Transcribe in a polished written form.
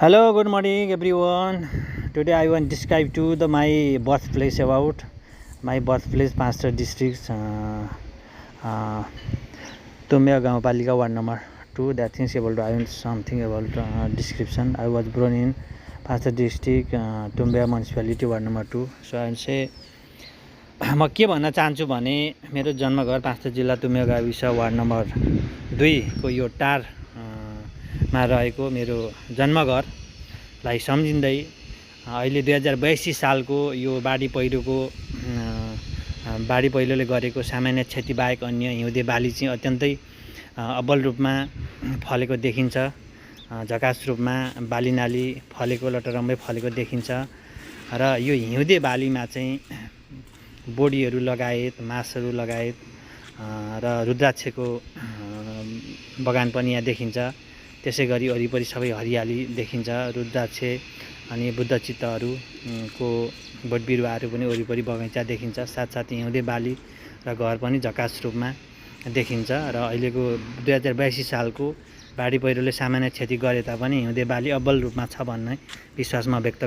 Hello, good morning everyone. Today I want to describe to my birthplace about my birthplace Pastor district, Tumia Gampalika ward number 2. That things about I want something about description. I was born in Pastor district, Tumia municipality ward number 2. So I will say म के भन्न चाहन्छु भने मेरो जन्मघर पाँचथर जिल्ला तुम्या गाविस ward number 2 को यो टार मा रहेको मेरो जन्मघरलाई सम्झिँदै अहिले 2082 सालको यो बाढी पहिरोले गरेको सामान्य क्षति बाहेक अन्य हिउँदे बाली चाहिँ अत्यन्तै अब्बल रूपमा फलेको देखिन्छ। झकास रूपमा बाली नाली फलेको लटरम्बै फलेको देखिन्छ र यो हिउँदे बालीमा चाहिँ बोडीहरू लगायत मासहरू लगायत र रुद्राक्षको बगान पनि यहाँ देखिन्छ। त्यसै गरी वरिपरि सबै हरियाली देखिन्छ। रुद्राक्ष अनि बुद्ध चित्तहरूको बोट बिरुवाहरू पनि वरिपरि बगैँचा देखिन्छ। साथसाथै हिउँदे बाली र घर पनि झकास रूपमा देखिन्छ र अहिलेको 2082 सालको बाढी पहिरोले सामान्य क्षति गरे तापनि हिउँदे बाली अब्बल रूपमा छ भन्ने विश्वासमा व्यक्त